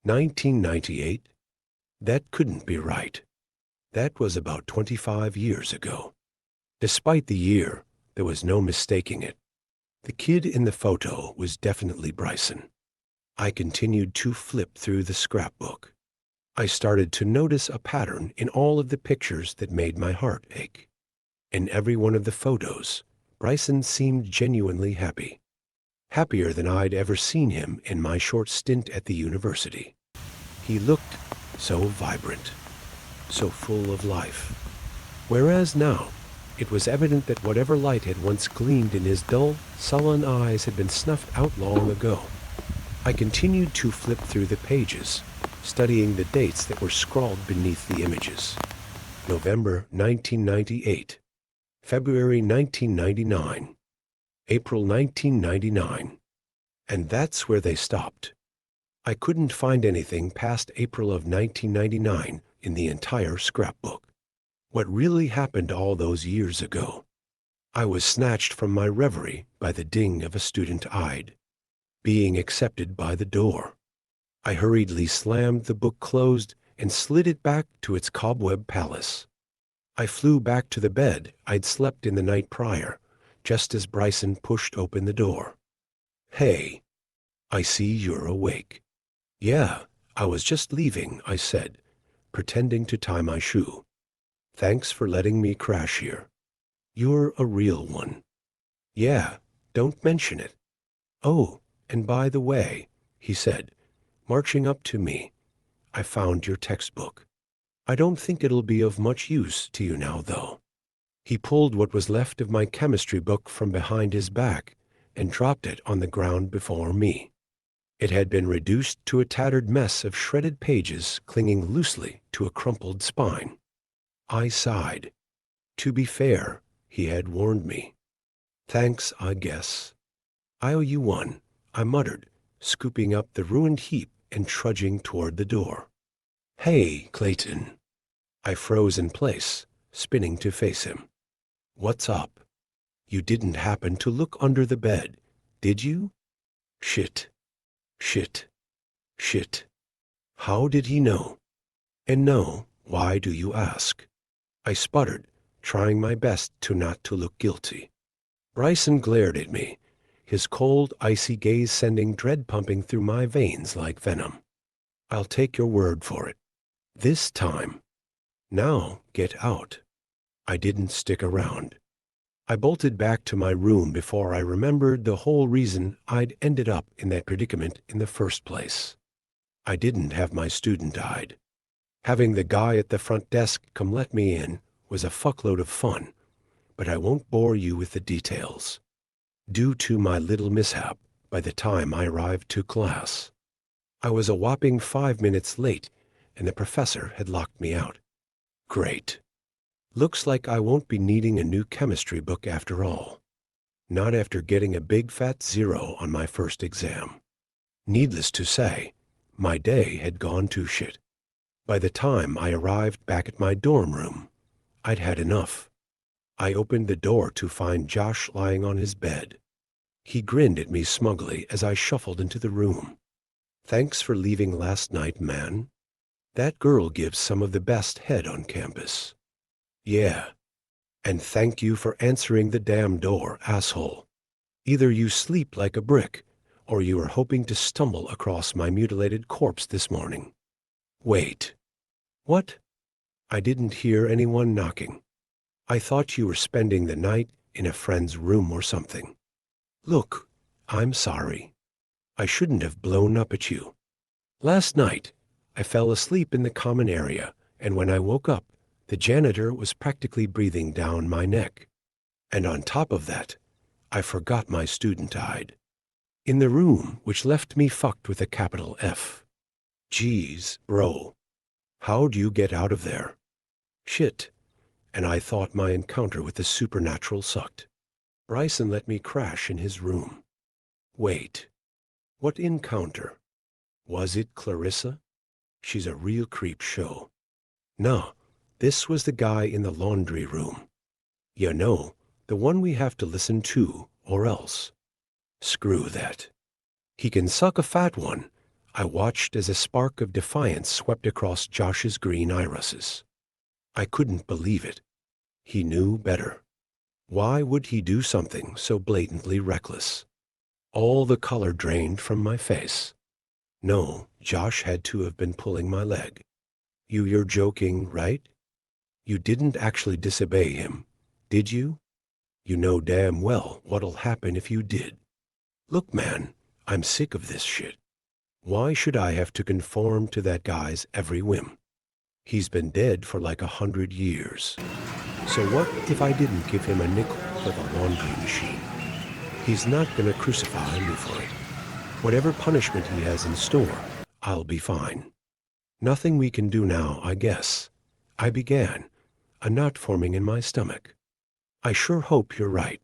1998? That couldn't be right. That was about 25 years ago. Despite the year, there was no mistaking it. The kid in the photo was definitely Bryson. I continued to flip through the scrapbook. I started to notice a pattern in all of the pictures that made my heart ache. In every one of the photos, Bryson seemed genuinely happy. Happier than I'd ever seen him in my short stint at the university. He looked so vibrant, so full of life. Whereas now, it was evident that whatever light had once gleamed in his dull, sullen eyes had been snuffed out long ago. I continued to flip through the pages, studying the dates that were scrawled beneath the images. November 1998, February 1999, April 1999. And that's where they stopped. I couldn't find anything past April of 1999 in the entire scrapbook. What really happened all those years ago? I was snatched from my reverie by the ding of a student-eyed. Being accepted by the door. I hurriedly slammed the book closed and slid it back to its cobweb palace. I flew back to the bed I'd slept in the night prior, just as Bryson pushed open the door. "Hey, I see you're awake." "Yeah, I was just leaving," I said, pretending to tie my shoe. "Thanks for letting me crash here. You're a real one." "Yeah, don't mention it." "Oh, and by the way," he said, marching up to me, "I found your textbook. I don't think it'll be of much use to you now, though." He pulled what was left of my chemistry book from behind his back and dropped it on the ground before me. It had been reduced to a tattered mess of shredded pages clinging loosely to a crumpled spine. I sighed. To be fair, he had warned me. "Thanks, I guess." "I owe you one," I muttered, scooping up the ruined heap and trudging toward the door. "Hey, Clayton." I froze in place, spinning to face him. "What's up? You didn't happen to look under the bed, did you?" Shit. Shit. Shit. How did he know? And no, why do you ask? I sputtered, trying my best not to look guilty. Bryson glared at me, his cold, icy gaze sending dread pumping through my veins like venom. "I'll take your word for it. This time. Now get out." I didn't stick around. I bolted back to my room before I remembered the whole reason I'd ended up in that predicament in the first place. I didn't have my student-eyed. Having the guy at the front desk come let me in was a fuckload of fun, but I won't bore you with the details. Due to my little mishap, by the time I arrived to class, I was a whopping 5 minutes late, and the professor had locked me out. Great. Looks like I won't be needing a new chemistry book after all. Not after getting a big fat 0 on my first exam. Needless to say, my day had gone to shit. By the time I arrived back at my dorm room, I'd had enough. I opened the door to find Josh lying on his bed. He grinned at me smugly as I shuffled into the room. "Thanks for leaving last night, man. That girl gives some of the best head on campus." "Yeah. And thank you for answering the damn door, asshole. Either you sleep like a brick, or you are hoping to stumble across my mutilated corpse this morning." "Wait. What?" "I didn't hear anyone knocking. I thought you were spending the night in a friend's room or something." "Look, I'm sorry. I shouldn't have blown up at you. Last night, I fell asleep in the common area, and when I woke up, the janitor was practically breathing down my neck. And on top of that, I forgot my student-eyed. In the room which left me fucked with a capital F. Jeez, bro. How'd you get out of there?" "Shit. And I thought my encounter with the supernatural sucked. Bryson let me crash in his room." "Wait. What encounter? Was it Clarissa? She's a real creep show." "No, this was the guy in the laundry room. You know, the one we have to listen to, or else." "Screw that. He can suck a fat one. I watched as a spark of defiance swept across Josh's green irises. I couldn't believe it. He knew better. Why would he do something so blatantly reckless? All the color drained from my face. No, Josh had to have been pulling my leg. You're joking, right? You didn't actually disobey him, did you? You know damn well what'll happen if you did. Look, man, I'm sick of this shit. Why should I have to conform to that guy's every whim? He's been dead for like 100 years. So what if I didn't give him a nickel for the laundry machine? He's not gonna crucify me for it. Whatever punishment he has in store, I'll be fine. Nothing we can do now, I guess. I began, a knot forming in my stomach. I sure hope you're right.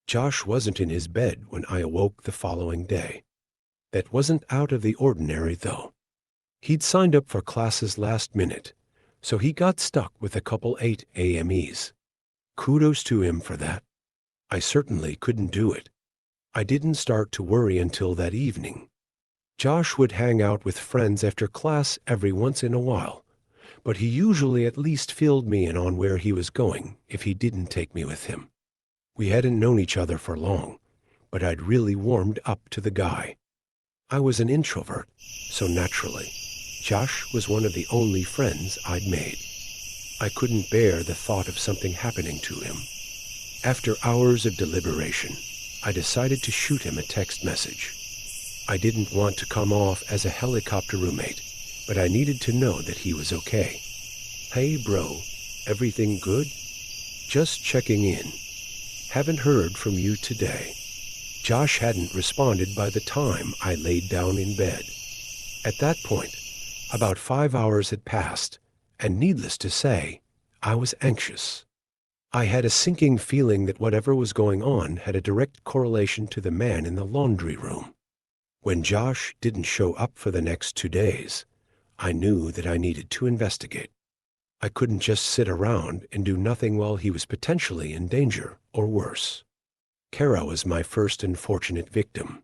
Josh wasn't in his bed when I awoke the following day. That wasn't out of the ordinary, though. He'd signed up for classes last minute, so he got stuck with a couple 8 AMEs. Kudos to him for that. I certainly couldn't do it. I didn't start to worry until that evening. Josh would hang out with friends after class every once in a while, but he usually at least filled me in on where he was going if he didn't take me with him. We hadn't known each other for long, but I'd really warmed up to the guy. I was an introvert, so naturally, Josh was one of the only friends I'd made. I couldn't bear the thought of something happening to him. After hours of deliberation, I decided to shoot him a text message. I didn't want to come off as a helicopter roommate, but I needed to know that he was okay. Hey bro, everything good? Just checking in. Haven't heard from you today. Josh hadn't responded by the time I laid down in bed. At that point, about 5 hours had passed, and needless to say, I was anxious. I had a sinking feeling that whatever was going on had a direct correlation to the man in the laundry room. When Josh didn't show up for the next 2 days, I knew that I needed to investigate. I couldn't just sit around and do nothing while he was potentially in danger, or worse. Kara was my first unfortunate victim.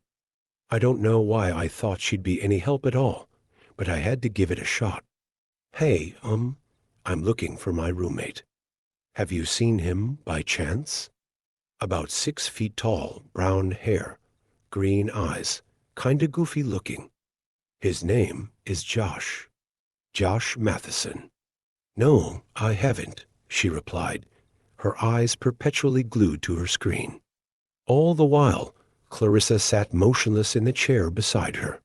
I don't know why I thought she'd be any help at all, but I had to give it a shot. Hey, I'm looking for my roommate. Have you seen him by chance? About 6 feet tall, brown hair, green eyes, kinda goofy looking. His name is Josh. Josh Matheson. No, I haven't, she replied, her eyes perpetually glued to her screen. All the while, Clarissa sat motionless in the chair beside her.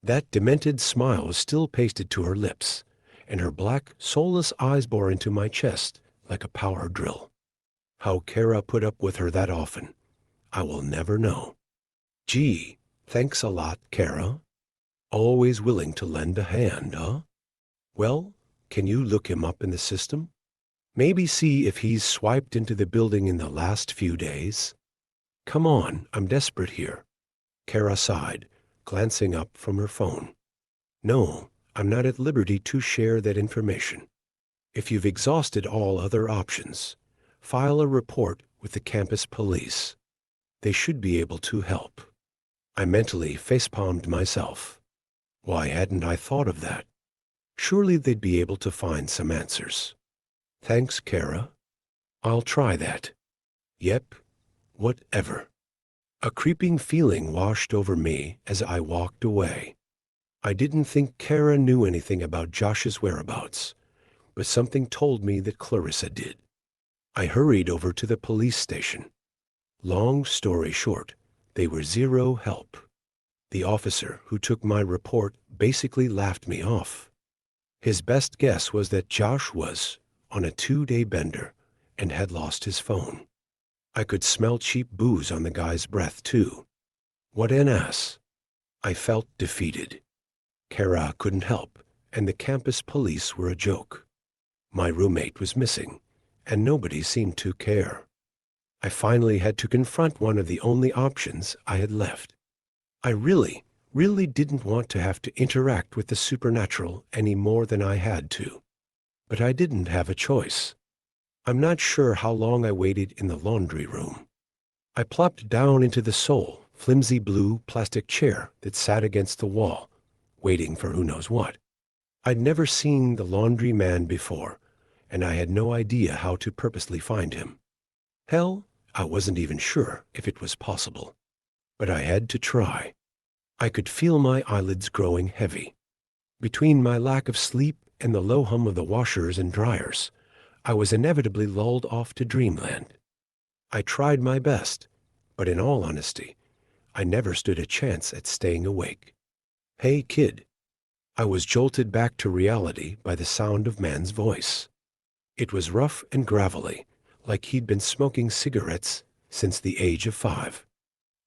That demented smile was still pasted to her lips, and her black, soulless eyes bore into my chest like a power drill. How Kara put up with her that often, I will never know. Gee, thanks a lot, Kara. Always willing to lend a hand, huh? Well, can you look him up in the system? Maybe see if he's swiped into the building in the last few days? Come on, I'm desperate here. Kara sighed, glancing up from her phone. No, I'm not at liberty to share that information. If you've exhausted all other options, file a report with the campus police. They should be able to help. I mentally facepalmed myself. Why hadn't I thought of that? Surely they'd be able to find some answers. Thanks, Kara. I'll try that. Yep, whatever. A creeping feeling washed over me as I walked away. I didn't think Kara knew anything about Josh's whereabouts, but something told me that Clarissa did. I hurried over to the police station. Long story short, they were zero help. The officer who took my report basically laughed me off. His best guess was that Josh was on a 2-day bender and had lost his phone. I could smell cheap booze on the guy's breath, too. What an ass. I felt defeated. Kara couldn't help, and the campus police were a joke. My roommate was missing, and nobody seemed to care. I finally had to confront one of the only options I had left. I really didn't want to have to interact with the supernatural any more than I had to. But I didn't have a choice. I'm not sure how long I waited in the laundry room. I plopped down into the sole, flimsy blue plastic chair that sat against the wall, waiting for who knows what. I'd never seen the laundry man before, and I had no idea how to purposely find him. Hell, I wasn't even sure if it was possible. But I had to try. I could feel my eyelids growing heavy. Between my lack of sleep and the low hum of the washers and dryers, I was inevitably lulled off to dreamland. I tried my best, but in all honesty, I never stood a chance at staying awake. "Hey, kid." I was jolted back to reality by the sound of man's voice. It was rough and gravelly, like he'd been smoking cigarettes since the age of 5.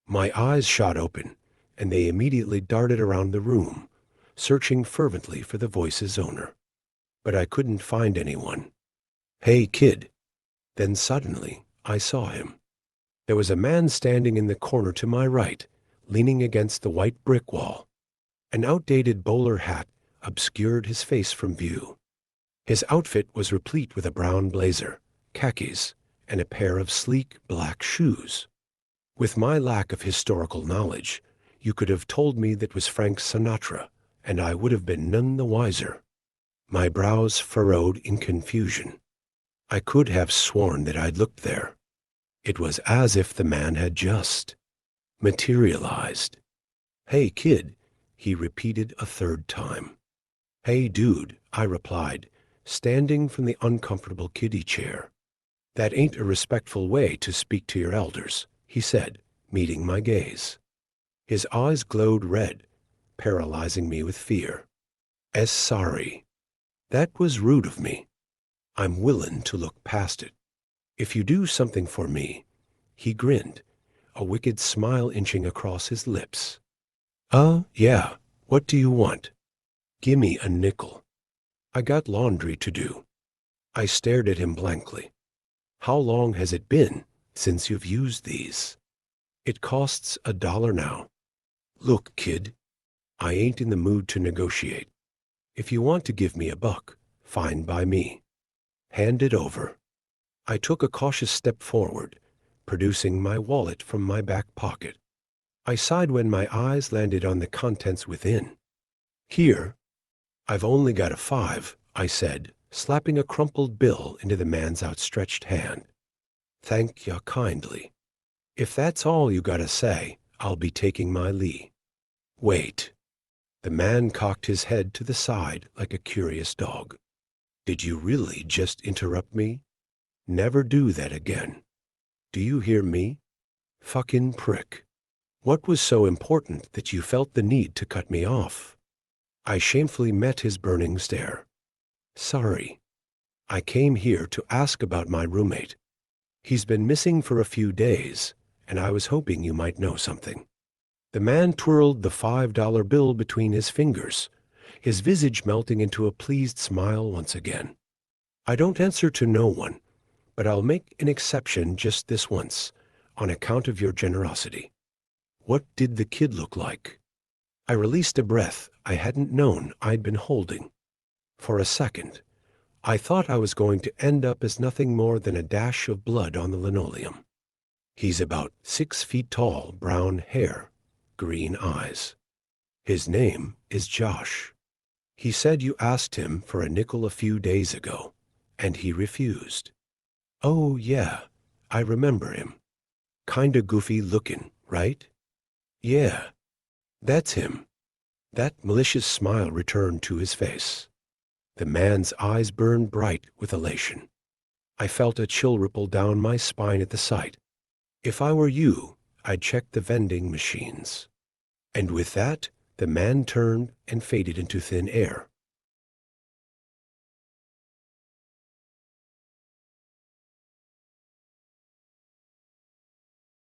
My eyes shot open, and they immediately darted around the room, searching fervently for the voice's owner. But I couldn't find anyone. "Hey, kid." Then suddenly, I saw him. There was a man standing in the corner to my right, leaning against the white brick wall. An outdated bowler hat obscured his face from view. His outfit was replete with a brown blazer, khakis, and a pair of sleek black shoes. With my lack of historical knowledge, you could have told me that was Frank Sinatra, and I would have been none the wiser. My brows furrowed in confusion. I could have sworn that I'd looked there. It was as if the man had just materialized. "Hey, kid," he repeated a third time. "Hey, dude," I replied, standing from the uncomfortable kiddie chair. "That ain't a respectful way to speak to your elders," he said, meeting my gaze. His eyes glowed red, paralyzing me with fear. Sorry. That was rude of me. I'm willin' to look past it. If you do something for me," he grinned, a wicked smile inching across his lips. Yeah, what do you want?" "Gimme a nickel. I got laundry to do." I stared at him blankly. "How long has it been since you've used these?" "It costs $1 now." "Look, kid, I ain't in the mood to negotiate. If you want to give me $1, fine by me. Hand it over." I took a cautious step forward, producing my wallet from my back pocket. I sighed when my eyes landed on the contents within. "Here, I've only got a 5, I said, slapping a crumpled bill into the man's outstretched hand. "Thank ya kindly. If that's all you gotta say, I'll be taking my leave." "Wait." The man cocked his head to the side like a curious dog. "Did you really just interrupt me? Never do that again. Do you hear me? Fucking prick. What was so important that you felt the need to cut me off?" I shamefully met his burning stare. "Sorry. I came here to ask about my roommate. He's been missing for a few days, and I was hoping you might know something." The man twirled the $5 bill between his fingers, his visage melting into a pleased smile once again. "I don't answer to no one, but I'll make an exception just this once, on account of your generosity. What did the kid look like?" I released a breath I hadn't known I'd been holding. For a second, I thought I was going to end up as nothing more than a dash of blood on the linoleum. "He's about 6 feet tall, brown hair, green eyes. His name is Josh. He said you asked him for a nickel a few days ago, and he refused." "Oh, yeah, I remember him. Kinda goofy looking, right?" "Yeah, that's him." That malicious smile returned to his face. The man's eyes burned bright with elation. I felt a chill ripple down my spine at the sight. "If I were you, I'd check the vending machines." And with that, the man turned and faded into thin air.